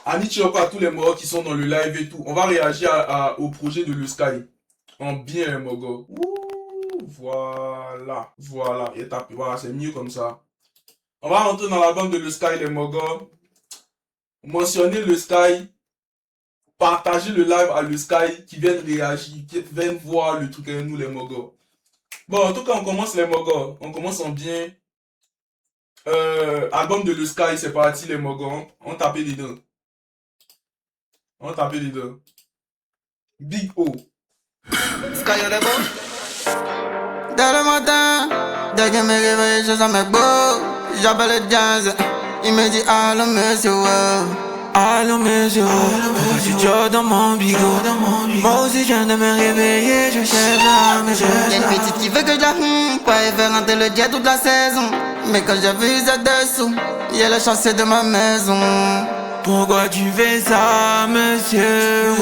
Anichoko à tous les Mogos qui sont dans le live et tout. On va réagir au projet de Le Sky. En bien, les Mogos. Ouh, voilà. Voilà. Et tapé. Voilà, c'est mieux comme ça. On va rentrer dans l'album de Le Sky, les Mogos. Mentionner Le Sky. Partager le live à Le Sky qui viennent réagir, qui viennent voir le truc avec nous, les Mogos. Bon, en tout cas, on commence les Mogos. On commence en bien. Album de Le Sky, c'est parti, les Mogos. On tape les deux. On tape les deux. Big O. Sky on est bon. Dès le matin, dès que me réveille, je sens mes beaux. J'appelle le jazz, il me dit allô monsieur. Allô monsieur, pourquoi tu dors dans mon bigot? Moi aussi je viens de me réveiller, je cherche à me chercher. Y'a une petite qui veut que je la pas et faire rentrer le jet toute la saison. Mais quand j'ai vu ça dessous, y'a le chassé de ma maison. Pourquoi tu fais ça monsieur?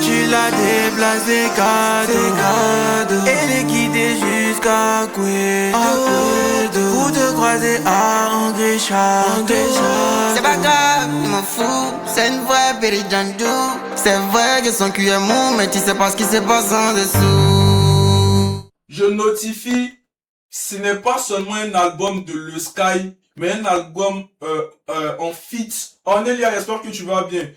Tu l'as déplacé cadeau. Elle est quittée jusqu'à Cueto pour te croiser à André Château. C'est pas grave, il m'en fout. C'est une vraie péridjandou. C'est vrai que son cul est mou, mais tu sais pas ce qui se passe en dessous. Je notifie, ce n'est pas seulement un album de Le Sky, mais un album en feat. Ornelia, j'espère que tu vas bien.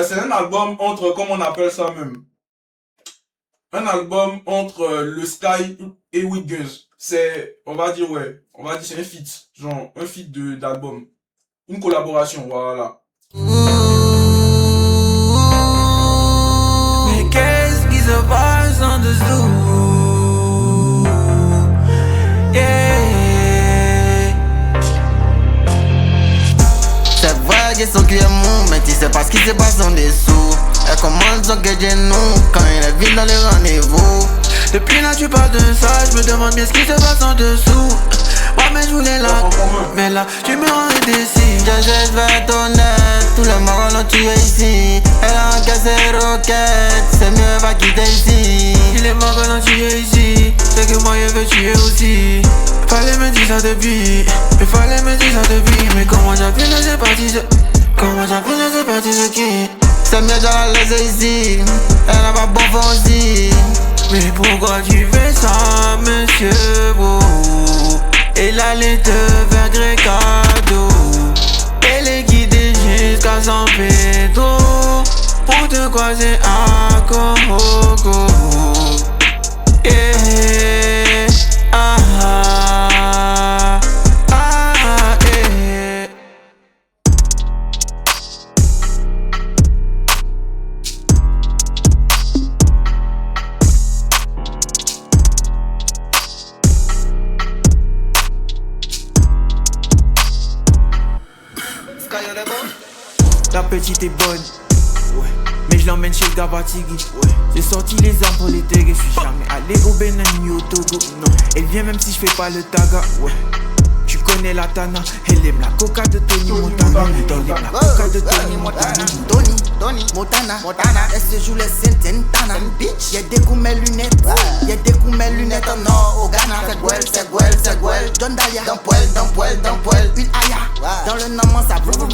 C'est un album entre, comment on appelle ça même? Un album entre Le Sky et Wiggins. C'est, on va dire, c'est un feat. Genre, un feat d'album. Une collaboration, voilà. Mais qu'est-ce qui se passe en dessous? C'est vrai que son cul est mou, mais tu sais pas ce qui se passe en dessous. Elle commande son que nous quand il est vide dans les rendez-vous. Depuis là tu parles de ça, je me demande bien ce qui se passe en dessous. Ouais mais je voulais là, mais là tu me rends indécis. Je vais être honnête, tous les marrons l'ont tué ici. Elle a encaissé roquette, c'est mieux elle va quitter ici. Si les marrons l'ont tué ici, c'est que moi je veux tuer aussi. Fallait me dire ça depuis, il fallait me dire ça depuis. Mais comment j'appuie là c'est parti de... Comment j'appuie là c'est parti de qui? C'est mieux de la laisser ici, elle n'a pas bon fond aussi. Mais pourquoi tu fais ça monsieur? Elle allait te faire gré cadeau. Elle est guidée jusqu'à San Pedro pour te croiser à Coco. Yeah. Ah, ah, ah, yeah. La petite est bonne, ouais. Mais je l'emmène chez le gars fatigué, ouais. J'ai sorti les armes pour les tags. Je suis jamais allé au Bénin ni au Togo, non. Elle vient même si je fais pas le taga, ouais. Tu connais la Tana, elle aime la coca de Tony Montana. Elle aime la coca de Tony Montana. Tony Montana. Elle se joue les Santana. Y'a des coups mes lunettes, y'a des coups mes lunettes en or au Ghana. C'est Gwel. John Dahlia, dans poil. Une aya, dans le nom ça vroom.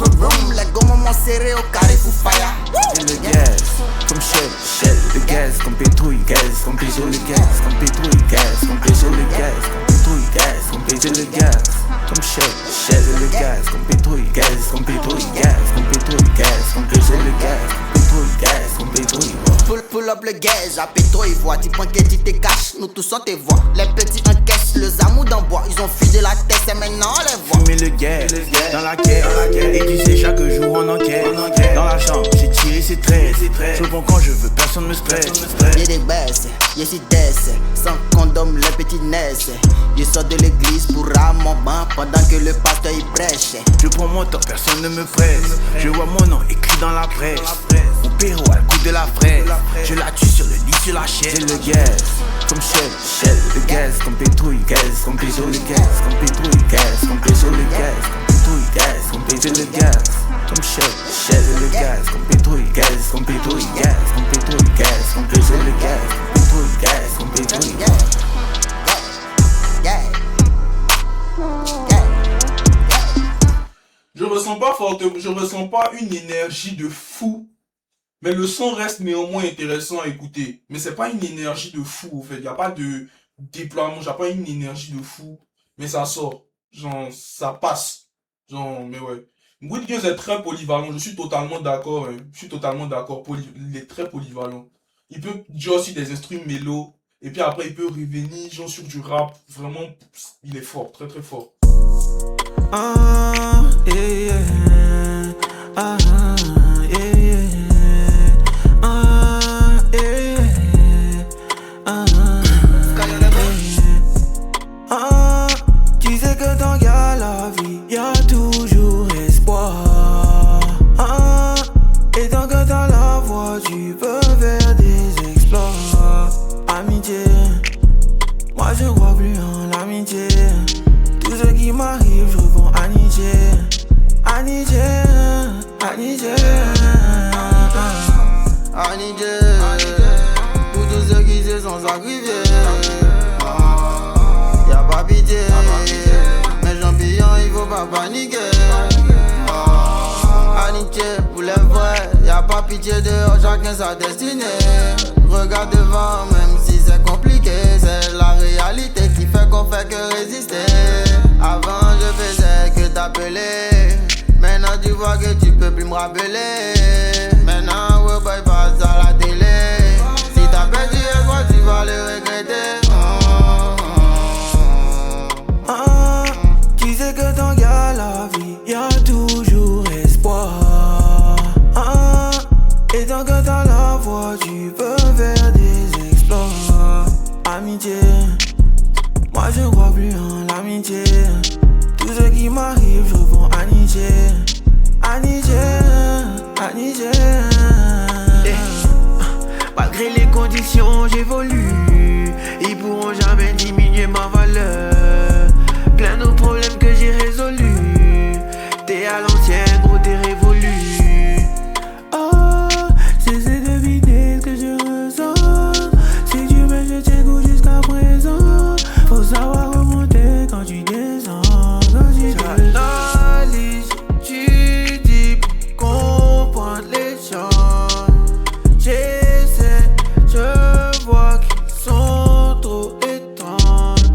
Les gommes m'ont serré au carré pour fire. Et le gaz, comme Shell. Le gaz, comme pétrouille, gaz, comme pétrouille, le gaz, comme pétrouille, gaz, comme pétrouille, le gaz, comme pétrouille, gaz, comme pétrouille, le gaz. Comme Shell, le gaz, comme pétrouille, gaz, comme pétrouille, gaz, comme pétrouille, gaz, comme pétrouille, le gaz, comme pétrouille, gaz, comme pétrouille. Pull up le gaz, à pétrouille, voix. Tu prends que tu te caches, nous tous on te voit. Les petits encaissent le zamou dans bois. Ils ont fui de la tête et maintenant on les voit. Fumer le gaz, dans la caisse. Et tu sais, chaque jour on enquête. Dans la chambre, j'ai tiré ses traits. Je prends quand je veux, personne me stresse. Y'a des baisses, y'a si des. Sans condom, les petits naissent. Je sors de l'église pour à mon banc pendant que le pasteur y prêche. Je prends mon temps, personne ne me presse. Je vois mon nom écrit dans la presse. Mon perro à le coup de la fraise. Je la tue sur le lit, sur la chaise. C'est le gaz, comme Shell. Le gaz, comme pétrouille, gaz, comme pétrouille, le gaz, comme pétrouille, gaz, comme pétrouille, le gaz, comme pétrouille, gaz, comme pétrouille, le gaz. Comme Shell, le gaz, comme pétrouille, gaz, comme pétrouille, gaz, comme pétrouille, gaz, comme pétrouille, le gaz, comme pétrouille, gaz, comme pétrouille, gaz. Je ressens pas fortement, je ressens pas une énergie de fou. Mais le son reste néanmoins intéressant à écouter. Mais c'est pas une énergie de fou, en fait. Il n'y a pas de déploiement, j'ai pas une énergie de fou. Mais ça sort. Genre, ça passe. Genre, mais ouais. Good Girls est très polyvalent, je suis totalement d'accord. Hein. Je suis totalement d'accord. Il est très polyvalent. Il peut jouer aussi des instruments mélo. Et puis après, il peut revenir genre sur du rap. Vraiment, il est fort, très très fort. Ah, yeah, yeah. Ah, yeah, yeah. Ah, yeah, yeah. Ah, ah, tu sais que tant qu'il y a la vie, y a toujours espoir. Ah, et tant que t'as la voix, tu peux faire des exploits. Amitié, moi je crois plus en l'amitié. Tout ce qui m'arrive, je réponds amitié. Amitié, amitié. Amitié, pour tous ceux qui se sont sacrifiés. Y'a pas pitié, mais champignons, il faut pas paniquer. Amitié, pour les vrais, y'a pas pitié dehors, chacun sa destinée. Regarde devant, même si c'est compliqué, c'est la réalité qui fait qu'on fait que résister. Avant je faisais que t'appeler, maintenant tu vois que tu peux plus me rappeler. Maintenant ouais boy passe à la télé. Si t'as perdu espoir tu vas le regretter. Tu sais que tant qu'il y a la vie, y a toujours espoir. Et tant que t'as la voix, tu peux faire des exploits. Amitié, moi je crois plus en l'amitié. Tout ce qui m'arrive, je réponds amitié. Amitié, amitié. Malgré les conditions, j'évolue. Ils pourront jamais diminuer ma valeur. Plein d'autres problèmes que j'ai résolus. T'es à l'ancienne, gros, t'es révolu. J'essaie de deviner ce que je ressens. Si tu veux, je tiens goût jusqu'à présent. Faut savoir remonter quand tu descends. J'analyse, tu dis pour comprendre les choses. J'essaie, je vois qu'ils sont trop étranges.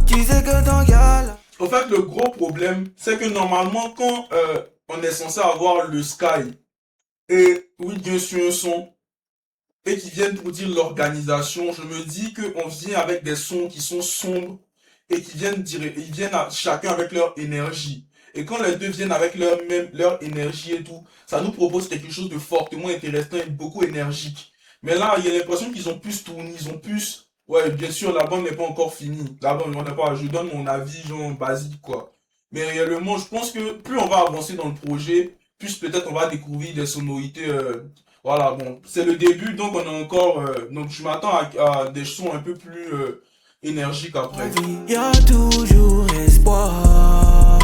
Tu sais que tant qu'il y a la... En fait, le gros problème, c'est que normalement, quand on est censé avoir le Sky et oui, bien sûr, un son, et qui viennent pour dire l'organisation, je me dis qu'on vient avec des sons qui sont sombres et qui viennent dire, ils viennent à chacun avec leur énergie. Et quand les deux viennent avec leur énergie et tout, ça nous propose quelque chose de fortement intéressant et beaucoup énergique. Mais là, il y a l'impression qu'ils ont plus tourné, ils ont plus... Ouais, bien sûr, l'album n'est pas encore fini. L'album n'est pas... Je donne mon avis, genre, basique, quoi. Mais réellement, je pense que plus on va avancer dans le projet, plus peut-être on va découvrir des sonorités... Voilà, bon, c'est le début, donc on a encore... donc je m'attends à des sons un peu plus énergiques après. Il y a toujours espoir.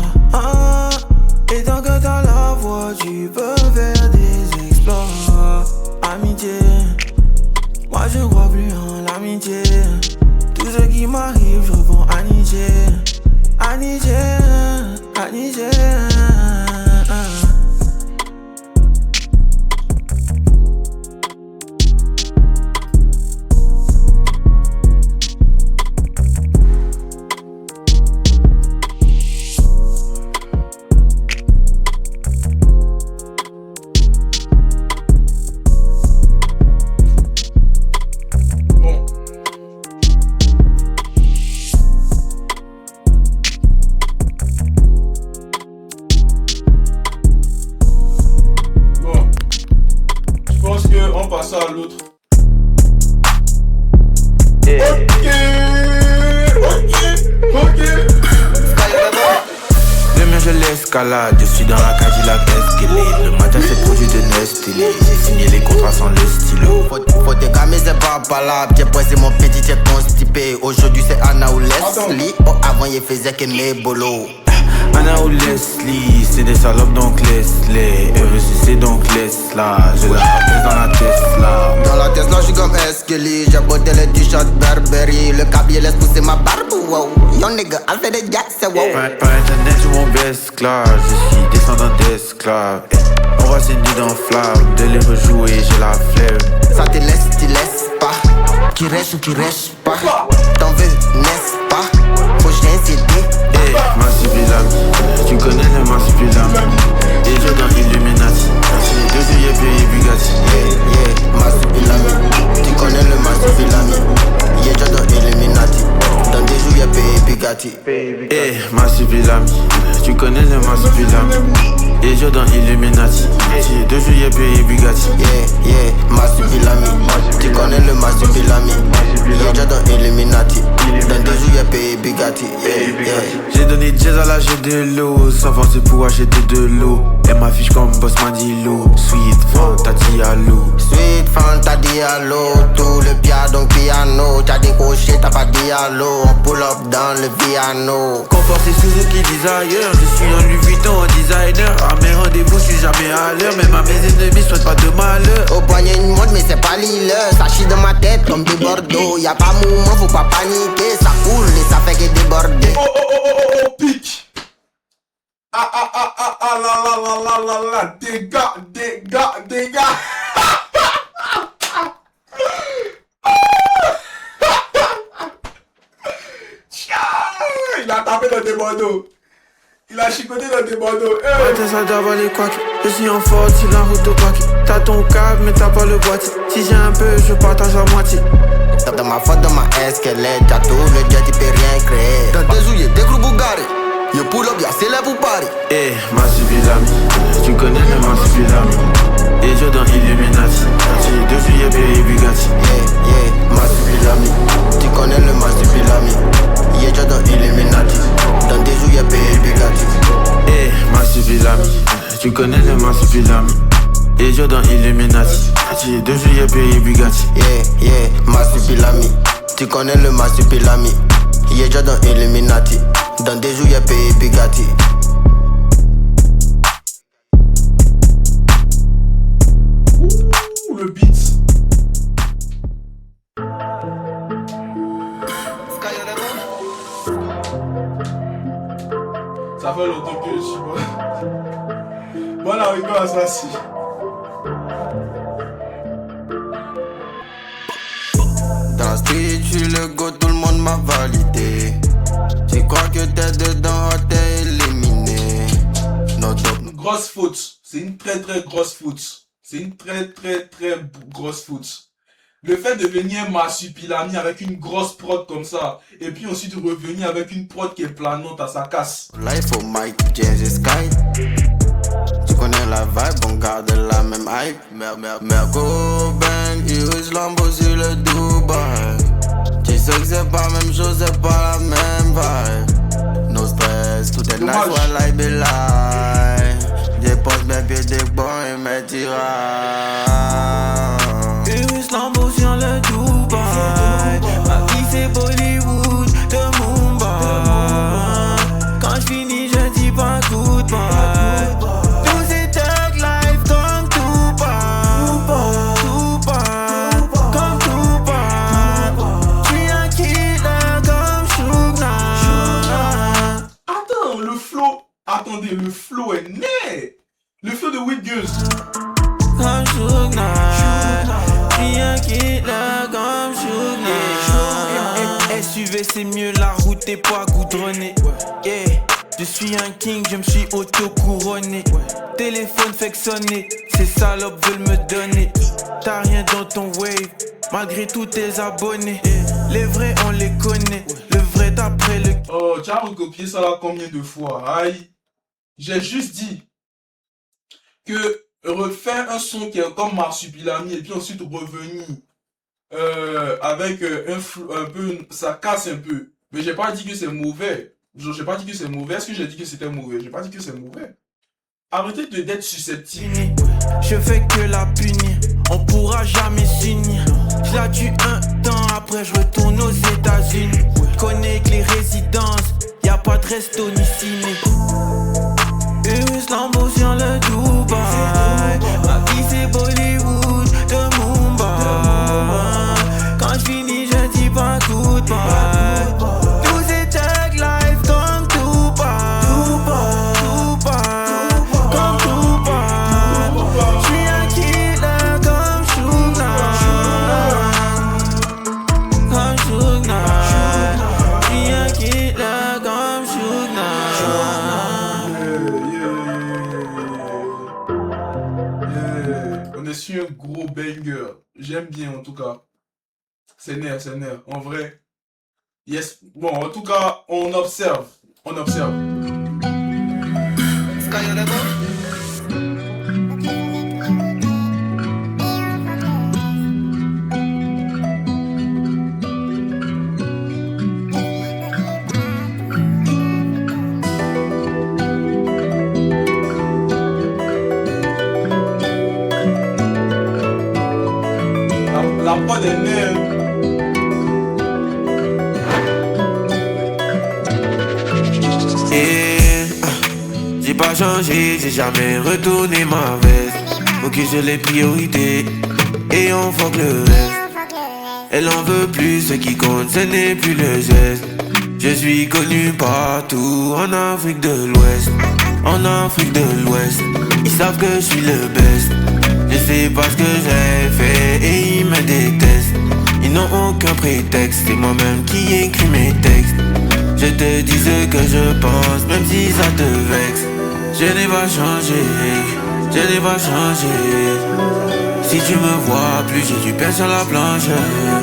Et tant que t'as la voix, tu peux faire des exploits. Amitié, moi je crois plus en l'amitié. Tout ce qui m'arrive, je réponds amitié. Amitié, amitié. On passe à l'autre. Ok. Demain je l'escalade, je suis dans la Cadillac Escalade. Le matin c'est produit de Nestlé. J'ai signé les contrats sans le stylo. Faut te calmer, c'est pas palable. J'ai pressé mon petit, j'ai constipé. Aujourd'hui c'est Anna ou Leslie. Oh, avant il faisait que mes bolos. Anna ou Leslie, c'est des salopes donc laisse-les. Elle veut sucer donc laisse-la. Je la baisse dans la Tesla. Dans la Tesla, je suis comme Eskelly. J'ai botté les t-shirts Burberry. Le cabier laisse pousser ma barbe, wow. Young nigga, Alfred de Jackson, wow. Par internet, je mon best class. Je suis descendant d'esclave. On va s'aider dans flamme. De les rejouer, j'ai la flemme. Ça te laisse, tu laisses pas. Qui reste ou qui reste pas. T'en veux, n'est-ce pas? Faut que j'incite. Hey, Massipilami, tu connais le Massipilami. Et je dans Illuminati. C'est 2 juillet pays Bugatti. Yeah, Massipilami. Tu connais le Massipilami. Yeah, je dans Illuminati. Dans des juillet pays Bugatti. Hey, Massipilami, tu connais le Massipilami. Et je dans Illuminati. C'est 2 juillet pays Bugatti. Yeah, Massipilami. Tu connais le Massipilami. Yeah, je dans Illuminati. Dans des juillet pays Bugatti. Yeah. J'ai donné jazz à l'âge de l'eau, sans forcer pour acheter de l'eau. Elle m'affiche comme Boss Mandilo. Sweet Fanta Diallo. Sweet Fanta Diallo. Tout le piano donc piano. T'as décoché, t'as pas diallo. On pull up dans le piano. Confort c'est Suzuki Desire. Je suis en Louis Vuitton en designer. À mes rendez-vous je suis jamais à l'heure. Même à mes ennemis je souhaite pas de malheur. Au poignet une montre mais c'est pas l'île. Ça chie dans ma tête comme du Bordeaux. Y'a pas mouvement, faut pas paniquer. Ça coule et ça fait que déborder. Oh, pique. La, dégâts. Il a tapé dans des bandeaux. Il a chicoté dans des bandeaux. T'as ça d'avoir les couacs. Je suis en force sur la route au pack. T'as ton câble mais t'as pas le boîtier. Si j'ai un peu je partage à moitié. Dans ma faute, dans ma esquelette. T'as tout le jet, il peut rien créer. Dans des ouillets, des gros Bugatti. Yo pull up, y'a c'est là pour Paris. Eh, Massipilami, tu connais le Massipilami. Et je dans Illuminati. C'est 2 juillet pays Bugatti. Yeah, Massipilami. Tu connais le Massipilami. Yeah, je dans Illuminati. Dans des juillet pays Bugatti. Eh, Massipilami, tu connais le Massipilami. Et je dans Illuminati. C'est 2 juillet pays Bugatti. Yeah, Massipilami. Tu connais le Massipilami. Yeah, je dans Illuminati. Dans des jours y'a pays Bugatti. Ouh, le beat. Ça fait longtemps que je suis bon. Bon, là, rigole à ça, si. Dans la street, je suis le go, tout le monde m'a validé. Tu crois que t'es dedans, t'es éliminé. No top. Grosse faute. C'est une très grosse faute. C'est une très grosse faute. Le fait de venir Massipilami avec une grosse prod comme ça, et puis ensuite revenir avec une prod qui est planante à sa casse. Life for Mike, James et Sky. Tu connais la vibe, on garde la même hype. Merco, Ben, Iris, Lambo sur le Dubaï. Tu sais que c'est pas la même chose, c'est pas la même vibe. No stress, tout est nice, while I be live. Dépose mes pieds, des bons et mes tirages. Iris Lambo sur le Dubaï. Ma vie c'est Bollywood de Mumbai. Quand je finis je dis pas goodbye. Tous ces thugs life comme Tupac. Comme Tupac. J'suis un killer comme Suge Knight. Attends, le flow. Attendez, le flow est né. Le flow de Weed Girls. Comme Suge Knight. J'suis un killer comme Suge Knight. SUV c'est mieux, la route est pas goudronnée. Yeah. Je suis un king, je me suis auto-couronné. Téléphone fait que sonner, ces salopes veulent me donner. T'as rien dans ton wave, malgré tous tes abonnés. Les vrais on les connaît, le vrai d'après le... Oh, tu as recopié ça là combien de fois? Aïe. J'ai juste dit que refaire un son qui est comme Marsupilami et puis ensuite revenir avec un peu, ça casse un peu. Mais j'ai pas dit que c'est mauvais. J'ai pas dit que c'est mauvais. Est-ce que j'ai dit que c'était mauvais? J'ai pas dit que c'est mauvais. Arrêtez d'être susceptible. Je fais que la punir, on pourra jamais s'unir. Je la tue un temps, après je retourne aux États-Unis. Connais que les résidences, y a pas de resto ni ciné. un gros banger. J'aime bien en tout cas. C'est nerf, en vrai. Yes. Bon, en tout cas, on observe. On observe. Sky on the boat. La prod est nerf. J'ai pas changé, j'ai jamais retourné ma veste. Focus sur les priorités et on fuck le reste. Elle en veut plus, ce qui compte ce n'est plus le geste. Je suis connu partout en Afrique de l'Ouest. En Afrique de l'Ouest, ils savent que je suis le best. Je sais pas ce que j'ai fait et ils me détestent. Ils n'ont aucun prétexte, c'est moi-même qui écris mes textes. Je te dis ce que je pense, même si ça te vexe. Je n'ai pas changé, je n'ai pas changé. Si tu me vois plus, j'ai du pain sur la planche.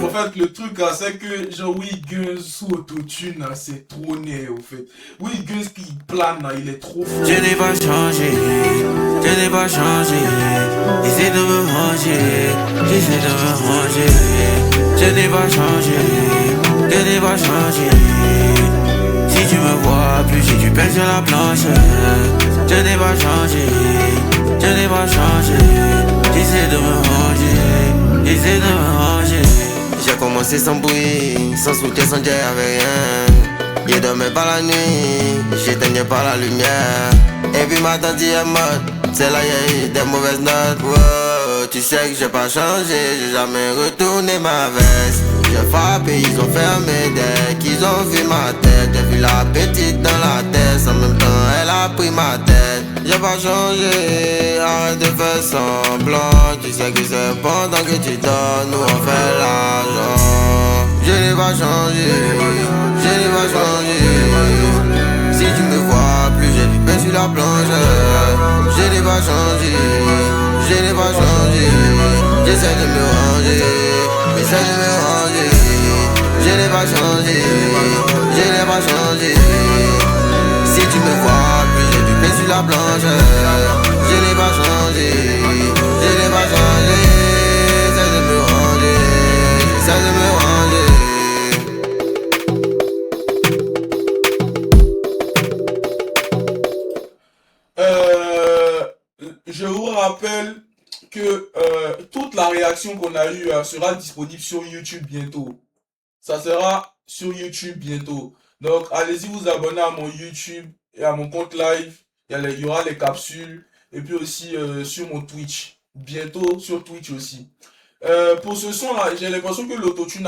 En fait, le truc, là, c'est que genre Wiggins sous autotune, là, c'est trop né, au fait. Wiggins qui plane, là, il est trop fou. Je n'ai pas changé, je n'ai pas changé. J'essaie de me ranger, j'essaie de me ranger. Je n'ai pas changé, je n'ai pas changé. Si tu me vois plus, j'ai du pain sur la planche. Je n'ai pas changé, je n'ai pas changé. J'essaie de me ranger, j'essaie de me ranger. J'ai commencé sans bruit, sans soutien, sans dire avec rien. Je dormais pas la nuit, j'éteignais pas la lumière. Et puis ma tante est morte, c'est là y'a eu des mauvaises notes. Wow, tu sais que j'ai pas changé, j'ai jamais retourné ma veste. J'ai frappé, ils ont fermé dès qu'ils ont vu ma tête. J'ai vu la petite dans la tête, en même temps elle a pris ma tête. J'ai pas changé, arrête de faire semblant. Tu sais que c'est pendant que tu dors, nous on fait l'argent. Je n'ai pas changé, je n'ai pas changé. Si tu me vois plus, j'ai du pain sur la planche. Je n'ai pas changé, je n'ai pas changé. J'essaie de me ranger, j'essaie de me ranger. Je n'ai pas changé, je n'ai pas changé. Si tu me vois plus, j'ai du pain sur la planche. Je n'ai pas changé, je n'ai pas changé. J'essaie de me ranger, j'essaie de me ranger. Je vous rappelle que toute la réaction qu'on a eue sera disponible sur YouTube bientôt. Ça sera sur YouTube bientôt. Donc, allez-y vous abonner à mon YouTube et à mon compte live. Il y aura les capsules. Et puis aussi sur mon Twitch. Bientôt sur Twitch aussi. Pour ce son-là, j'ai l'impression que l'autotune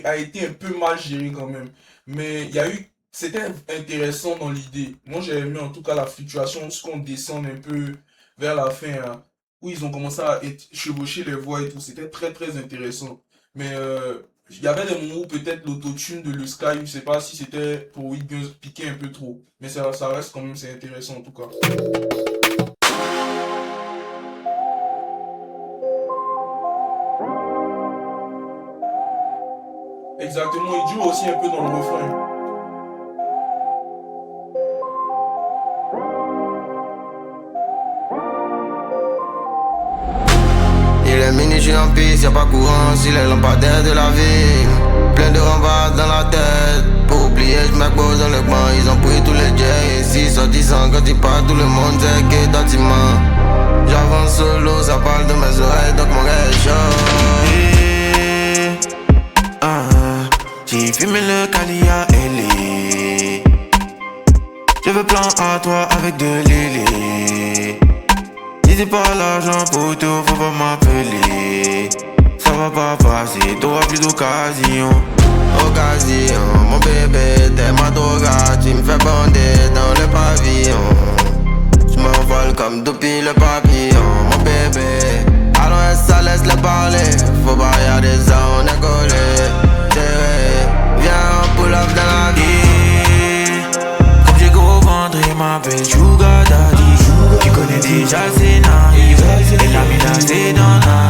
a été un peu mal géré quand même. Mais il y a eu... C'était intéressant dans l'idée. Moi, j'ai aimé en tout cas la fluctuation, ce qu'on descend un peu vers la fin, hein, où ils ont commencé à chevaucher les voix et tout. C'était très très intéressant. Mais il y avait des moments où peut-être l'autotune de le Sky, je sais pas si c'était pour Wiggins piquer un peu trop. Mais ça reste quand même, c'est intéressant en tout cas. Exactement, il joue aussi un peu dans le refrain. Il est minuit, je suis en piste, y'a pas courant si les lampadaires de la ville. Plein de rembarres dans la tête. Pour oublier, je m'expose dans le coin. Ils ont pris tous les jets. 6 sur 10 ans, quand ils partent, tout le monde sait que bâtiment. J'avance solo, ça parle de mes oreilles, donc mon gars est chaud. J'ai fumé le Calia LA. Je veux plan à toi avec de l'élé. Si c'est pas l'argent pour tout, faut pas m'appeler. Ça va pas passer, t'auras plus d'occasion. Occasion, mon bébé, t'es ma droga. Tu me fais bander dans le pavillon. Je m'envole comme depuis le papillon, mon bébé. Alors ça laisse le parler. Faut pas regarder ça, on est collé. Viens, on pull up dans la vie. Comme j'ai gros ventre, il m'appelle Sugar Daddy. Tu connais déjà ses naïfs. Et la mina c'est dans la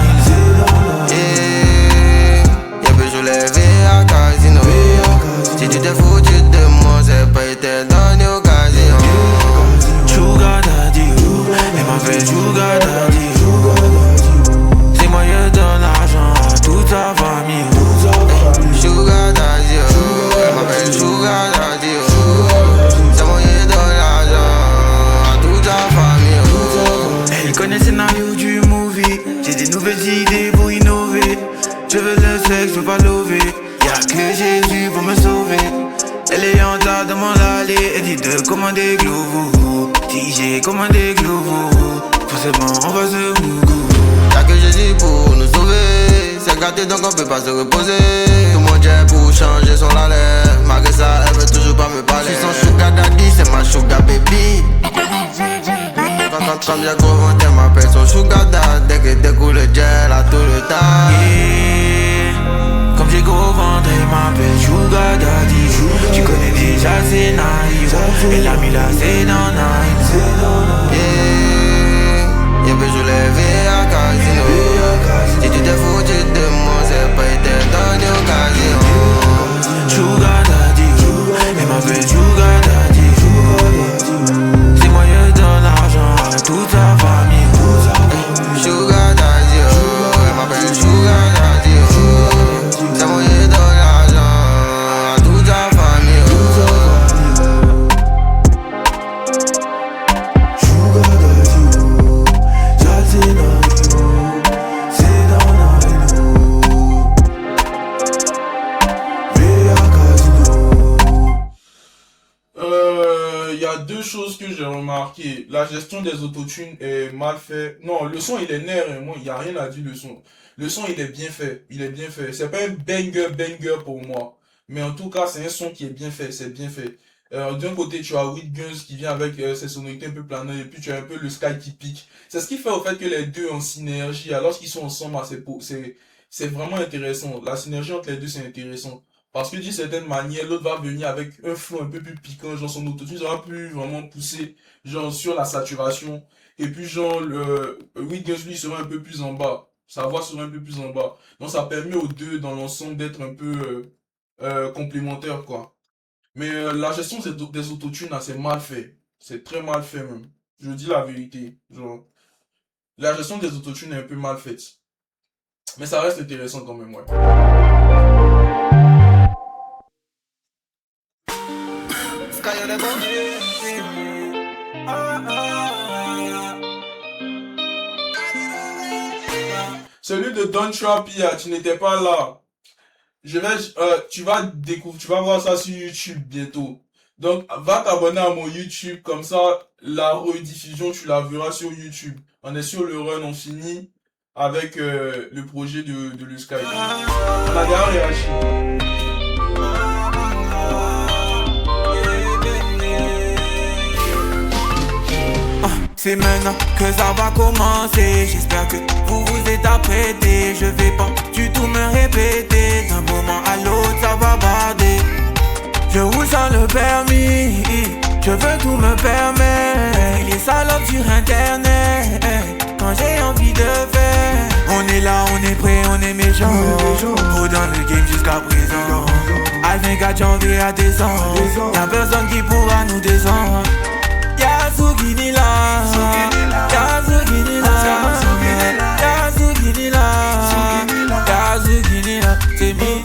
J'ai commandé Glovo, forcément on va se Hugo. Y'a que Jésus pour nous sauver. C'est gâté donc on peut pas se reposer. Tout mon jet pour changer son lait. Malgré ça, elle veut toujours pas me parler. Je suis son sugar daddy, c'est ma sugar baby. Quand j'ai gros ventre, elle m'appelle son sugar dad. Dès que découle le gel à tout le temps. Comme j'ai gros ventre, elle m'appelle sugar daddy. Tu connais déjà c'est naïf. Elle a mis la c'est dans naïf. Y'a besoin de lever à casino. Si tu t'es foutu de moi, c'est pas été donné occasion. Sugar daddy, elle m'appelle sugar daddy. C'est moi qui donne l'argent à toute sa famille. Sugar daddy, elle m'appelle sugar daddy. C'est moi qui donne l'argent à toute sa famille. Sugar daddy, ça c'est dans Il y a deux choses que j'ai remarqué. La gestion des autotunes est mal fait. Non, le son il est nerf, hein. Moi, il n'y a rien à dire le son. Le son il est bien fait. Il est bien fait. C'est pas un banger pour moi. Mais en tout cas, c'est un son qui est bien fait. C'est bien fait. D'un côté, tu as With Guns qui vient avec ses sonorités un peu planantes. Et puis tu as un peu le Sky qui pique. C'est ce qui fait au fait que les deux ont synergie. Alors qu'ils sont ensemble, c'est vraiment intéressant. La synergie entre les deux, c'est intéressant. Parce que d'une certaine manière, l'autre va venir avec un flow un peu plus piquant, genre son autotune sera plus vraiment poussé, genre sur la saturation. Et puis genre, With Guns lui sera un peu plus en bas. Sa voix sera un peu plus en bas. Donc ça permet aux deux dans l'ensemble d'être un peu complémentaires, quoi. Mais la gestion des autotunes, là, c'est mal fait. C'est très mal fait même. Je dis la vérité. Genre, la gestion des autotunes est un peu mal faite. Mais ça reste intéressant quand même, ouais. Sky on the boat. Celui de Don Trapia, tu n'étais pas là. Tu vas voir ça sur YouTube bientôt. Donc, va t'abonner à mon YouTube, comme ça, la rediffusion, tu la verras sur YouTube. On est sur le run, on finit avec le projet de le Sky. On a déjà réagi. C'est maintenant que ça va commencer. J'espère que vous vous êtes apprêtés. Je vais pas du tout me répéter. D'un moment à l'autre ça va barder. Je roule sans le permis. Je veux tout me permettre. Les salopes sur internet. Quand j'ai envie de faire. On est là, on est prêt, on est méchant. Trop dans le game jusqu'à présent. À 24 janvier à décembre. Y'a personne qui pourra nous descendre. Y'a Zoukini là, y'a Zoukini là, y'a Zoukini là, y'a Zoukini là, c'est mis.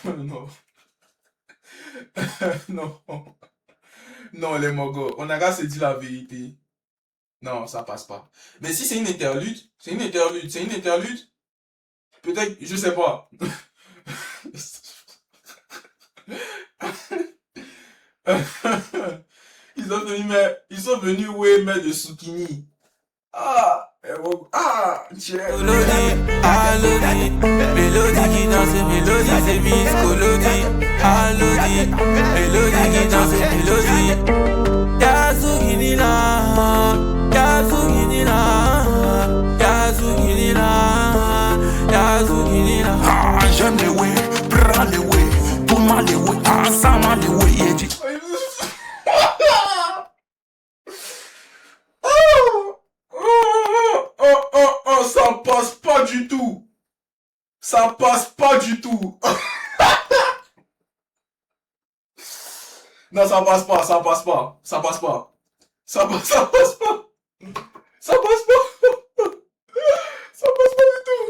Non. Non. Non, les mogos, on a qu'à se dire la vérité. Non, ça passe pas. Mais si c'est une interlude, peut-être, je sais pas. Ils sont venus mettre de Soukini. Tiens. Alodi, mélodie qui danse, mélodie, c'est Miss Colodi. Alodi, mélodie qui danse, mélodie. Y'a Zoukini là, y'a Zoukini là, y'a Zoukini là, y'a Zoukini là. J'aime les way, prends les way, tout mal les way, ensemble les way, et dit. Ça passe pas du tout. Ça passe pas du tout. Non, ça passe pas. Ça passe pas. Ça passe pas. Ça passe pas. Ça passe pas. Ça passe pas du tout.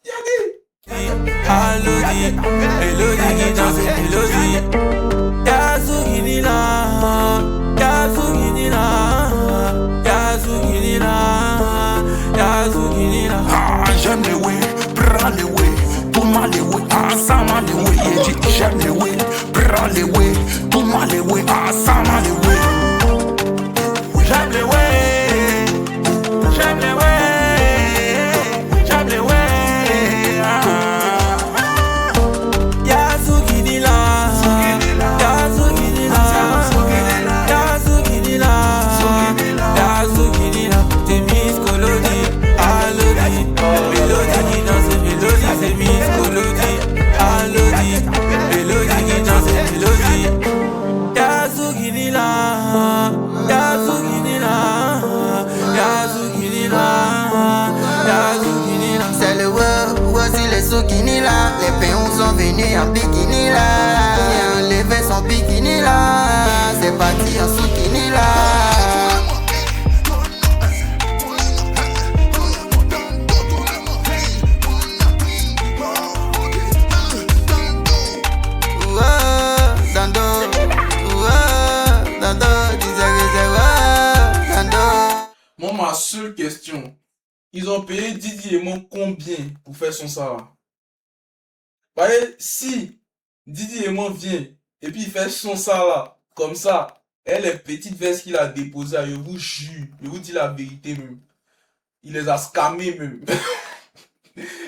Yannick. Alodi, mélodie qui danse, mélodie. Y'a Zoukini là, y'a Zoukini là, y'a Zoukini là, y'a Zoukini là. J'aime les way, prends les way. way, ensemble les way. J'aime les way, j'aime les way, j'aime les way. C'est le wow, voici les soukini là. Les péons sont venus en bikini là. Et enlevé son bikini là. C'est parti en soukini là. Moi, ma seule question, ils ont payé Didi et moi combien pour faire son ça? Voyez, si Didi et moi vient et puis il fait son ça là, comme ça, et les petites vestes qu'il a déposées, je vous jure, je vous dis la vérité même, il les a scammés même.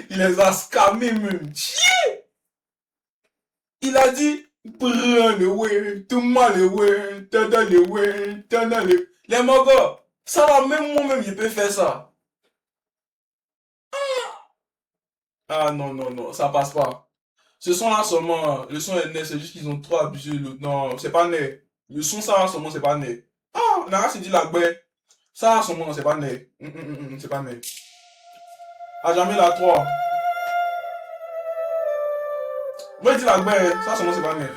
Il les a scammés même. Il a dit, prends le way, tout mal le way, t'as le way, t'as le... Les mogos, ça va même moi-même, je peux faire ça. Ah non, non, non, ça passe pas. Ce son là seulement, le son est net, c'est juste qu'ils ont trop abusé. Non, c'est pas net. Le son ça là seulement, c'est pas net. Ah, Nara s'est dit la gueule. Ça là seulement, c'est pas net. C'est pas net. À jamais la 3. Moi, je dis la gueule, ça seulement, c'est pas net.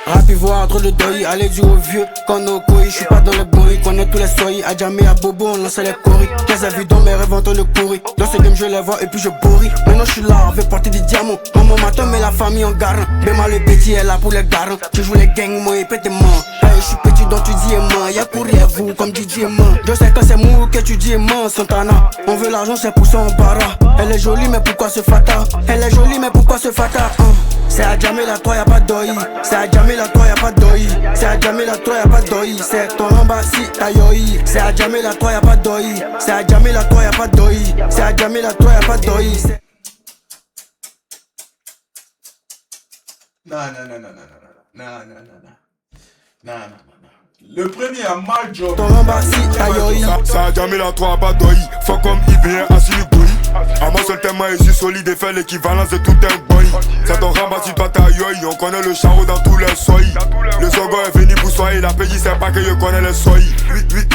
Rapide voir entre le deuil, allez du au vieux, quand nos couilles, j'suis pas dans le bruit, connais tous les soyez, à jamais à Bobo, on lance les coris, 15 avis dans mes rêves en train de courir, dans ce game je les vois et puis je bourris, maintenant j'suis là, avec porter des diamants, maman m'attend mais la famille en garant, Béma le petit est là pour les garants, tu joues les gangs, moi et pété moi, hey, j'suis petit donc tu dis aimant, y'a pour rien vous comme Didi aimant, je sais que c'est mou que tu dis aimant, Santana, on veut l'argent c'est pour ça on para, elle est jolie mais pourquoi ce fata, elle est jolie mais pourquoi ce fata, C'est à jamais la 3 y'a pas d'oi, c'est à jamais la 3 y'a pas d'oi, c'est à jamais la 3 y'a pas d'oi, c'est ton lamba si ta yoi, c'est à jamais la 3 y'a pas d'oi, c'est à jamais la 3 y'a pas d'oi, c'est à jamais la 3 y'a pas d'oi. Non. Le premier a mal job. Ton lamba si ta yoi. Ça a jamais la 3 pas d'oi. Faut comme IBR assis le bruit. À moi seul tellement je suis solide et fait l'équivalence de tout un boy. C'est ton ramba si toi ta yoi. On connaît le charreau dans tous les soins. Le Zogo est venu pour soigner. La pays c'est pas que je connais les soins.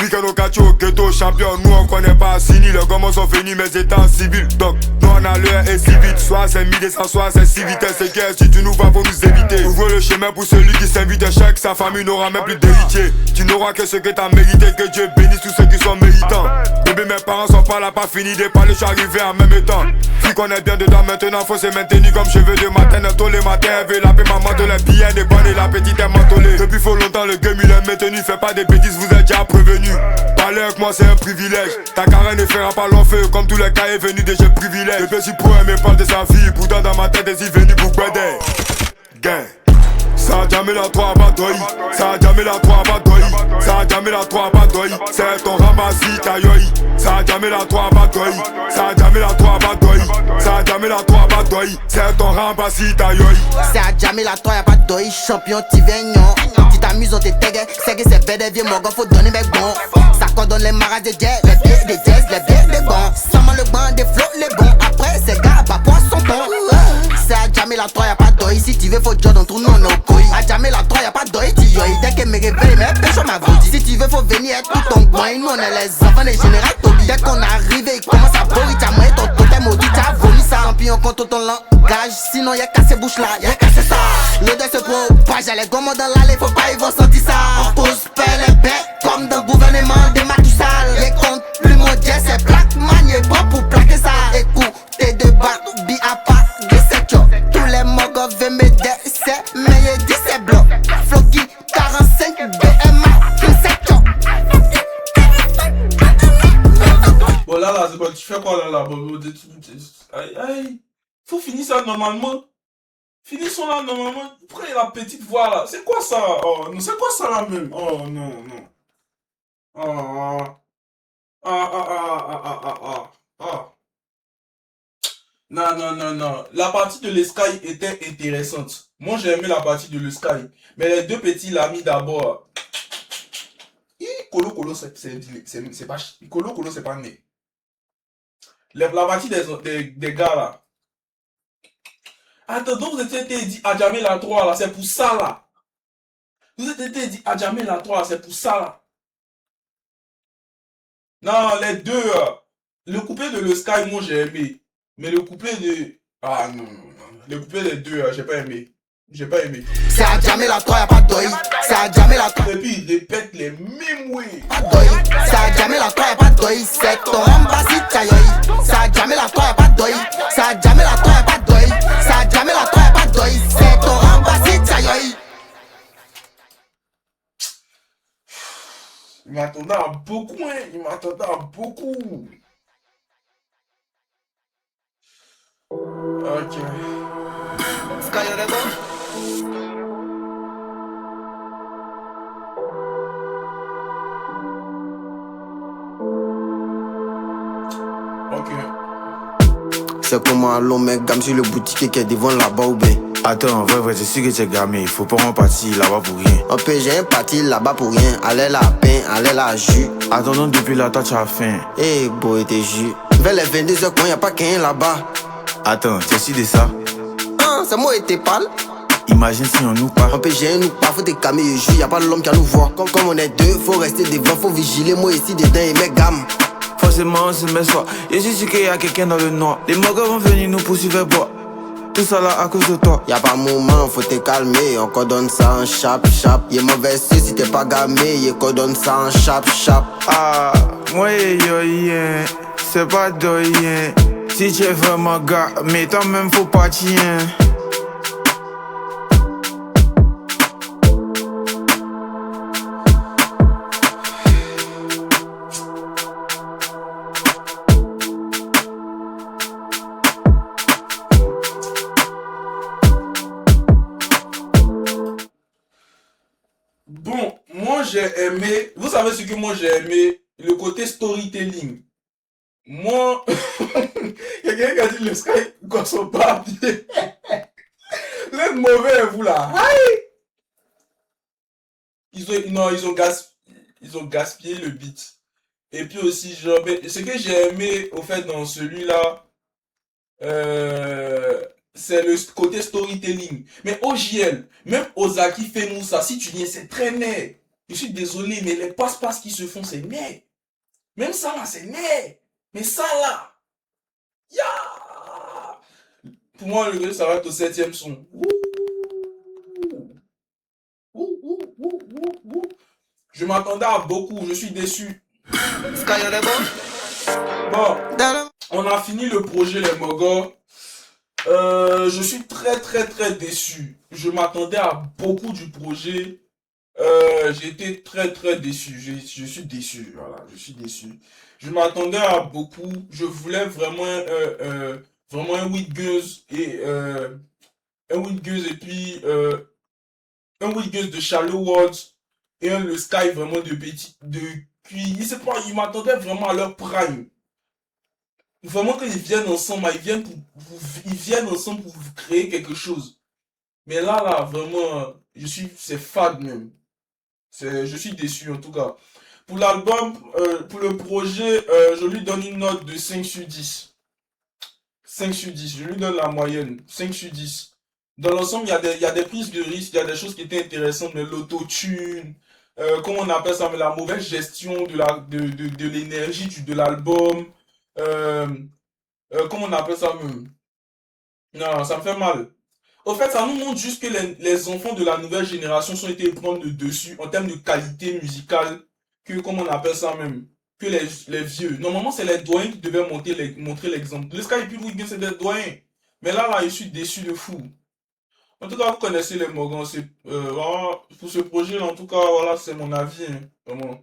Week-end au quartier au ghetto champion. Nous on connaît pas Assini. Les gommes sont venus mais états civils. Donc nous on a l'heure et si vite. Soit c'est midi sans soit c'est si vite. C'est que si tu nous vas pour nous éviter. Ouvre le chemin pour celui qui s'invite. Chaque sa famille n'aura même plus d'héritier. Tu n'auras que ce que t'as mérité. Que Dieu bénisse tous ceux qui sont méritants. Bébé mes parents sont pas là pas fini de parler. Je suis arrivé en même temps. Vu qu'on est bien dedans maintenant faut se maintenir comme cheveux de matin. Tous les matins elle veut la paix maman de les billets des bonnes et la petite est mentolée. Depuis faut longtemps le game il est maintenu. Fais pas des bêtises vous êtes déjà prévenus. Parler avec moi c'est un privilège. Ta carrière ne fera pas long feu. Comme tous les cas est venu de j'ai privilège. Le petit pour aimer parle de sa vie. Pourtant dans ma tête est venu pour guider. Gain. Ça a jamais la 3 pas d'oi. Ça a jamais la 3 pas d'oi. Ça a jamais la 3 pas d'oi. C'est ton ramassis ta yoi. Ça a jamais la 3 pas d'oi. Ça a jamais la 3 pas d'oi. Ça a jamais la 3 pas d'oi. C'est ton ramassis ta yoi. Ça a jamais la 3 y'a pas d'oi. Champion t'y vignon. Tu t'amuses on te tègue. C'est que c'est bête vieux morgan faut donner mes bons. Ça coordonne les maras de jazz. Les pieds des jazz, les pieds des bons. Seulement le banc des flots les bons. Après c'est gars pas poisson ton. C'est à jamais la 3 y'a pas d'oi. Si tu veux faut Jordan tourne non couille. À jamais la 3 y'a pas d'oi tu yoi. Dès que me réveille mes péchons m'a vaudi. Si tu veux faut venir être tout ton coin. Nous on est les enfants des généraux Toby. Dès qu'on arrive il commence à bourrer. T'as moyen ton totem maudit t'as vomi ça. Champion contre ton langage. Sinon y'a cassé bouche là, y'a cassé ça. L'odeur se propage, les gommes dans l'allée, faut pas ils vont sentir ça. On pose père les bêtes comme dans le gouvernement des Matoussal. Les comptes plus modestes, c'est plaque manié pas pour plaquer ça. Écoutez de bas, bi à pas, de cette job. Tous les mogos veulent me décès, mais y'a dit c'est bloc. Floki 45 BMA, 27 job. Bon là, c'est bon, tu fais quoi là? Bon, aïe. Faut finir ça normalement. Finissons là normalement. Prenez la petite voix là. C'est quoi ça? Oh non, c'est quoi ça là même? Oh non, non. Ah, ah, ah, ah, ah, ah, ah, ah. Ah. Non, non, non, non. La partie de l'Sky était intéressante. Moi, j'ai aimé la partie de l'Sky. Mais les deux petits l'ont mis d'abord. Colo Colo, c'est pas. Colo Colo, c'est pas né. La partie des gars là. Attends, donc vous étiez dit à jamais la 3 là, c'est pour ça là. Vous étiez dit à jamais la 3 là, c'est pour ça là. Non, les deux. Le couplet de le Sky, moi j'ai aimé. Mais le couplet de. Ah non, non, non. Le couplet des deux, j'ai pas aimé. J'ai pas aimé. C'est à jamais la 3, y'a pas de deuil. C'est à jamais la 3, Et puis il répète les mêmes oui. pas de deuil. C'est à jamais la 3, y'a pas de deuil. C'est ton rambassi chayoy. C'est à jamais la 3, y'a pas de deuil. C'est à jamais la 3, y'a pas de deuil. C'est à jamais la 3, y'a pas de deuil. C'est ton rambassi chayoy. Il m'attendait à beaucoup, hein. Il m'attendait à beaucoup. Ok. Sky on the boat. Ok. C'est comment un long mec gamme sur le boutique qui est devant là-bas ou bien. Attends, vrai, je sais que t'es gamé. Faut pas en partir là-bas pour rien. Un peu j'ai un parti là-bas pour rien. Allez la pain, allez la jus. Attendons depuis là, toi tu as faim. Eh boy t'es jus. Vers les 22h quand y'a pas qu'un là-bas. Attends, t'es sûr de ça? Hein, c'est moi et t'es pâle. Imagine si on nous part. Un peu j'ai un nous pas, faut te calmer, je jure, y'a pas l'homme qui a nous voir. Comme on est deux, faut rester devant, faut vigiler, moi ici dedans et mes gammes. Forcément, c'est mes soirs. Et je suis qu'il y a quelqu'un dans le noir. Les mogueurs vont venir nous poursuivre boire. Tout ça là à cause de toi. Y'a pas moment, faut te calmer, on cordonne ça en chap chap. Y'a mauvais si t'es pas gamé, y'a cordonne ça en chap chap. Ah, moi yo rien, c'est pas de rien. Si tu es vraiment gars, mais toi-même faut pas tiens. Bon, moi j'ai aimé. Vous savez ce que moi j'ai aimé? Le côté storytelling. Moi, quelqu'un qui a dit le Sky quand son pas bien. Vous êtes mauvais, vous là. Aïe! Ils ont gaspillé le beat. Et puis aussi, genre, ce que j'ai aimé au fait dans celui-là, c'est le côté storytelling. Mais OJL, même Ozaki fait Moussa, si tu viens, c'est très net. Je suis désolé, mais les passe-passe qui se font, c'est net. Même ça là, c'est net. Mais ça là, ya! Pour moi, le gars s'arrête au 7e son. Ouh. Ouh, ouh, ouh, ouh, ouh. Je m'attendais à beaucoup, je suis déçu. Sky on the boat. Bon, Dans le on a fini le projet Les Mogos. Je suis très déçu. Je m'attendais à beaucoup du projet. J'ai été très déçu. Je suis déçu. Voilà, je suis déçu. Je m'attendais à beaucoup. Je voulais vraiment un Witgeuse et un Witgeuse et puis un Witgeuse de Shallow Worlds et un Le Sky vraiment de petit de puis je sais pas, ils m'attendaient vraiment à leur prime. Vraiment qu'ils viennent ensemble, ils viennent ensemble pour créer quelque chose. Mais là, vraiment, c'est fade même. Je suis déçu en tout cas. Pour l'album, pour le projet, je lui donne une note de 5 sur 10. 5 sur 10, je lui donne la moyenne, 5 sur 10. Dans l'ensemble, il y a des prises de risque, il y a des choses qui étaient intéressantes, mais l'autotune, comment on appelle ça, mais la mauvaise gestion de l'énergie de l'album. Euh, Comment on appelle ça même? Non, ça me fait mal. Au fait, ça nous montre juste que les enfants de la nouvelle génération sont été prendre le dessus en termes de qualité musicale que, comment on appelle ça même, que les vieux. Normalement, c'est les doyens qui devaient montrer l'exemple. Le Sky et puis Wigan, c'est des doyens. Mais là, je suis déçu de fou. En tout cas, vous connaissez les Mogans. Voilà, pour ce projet, en tout cas, voilà, c'est mon avis. Hein, vraiment.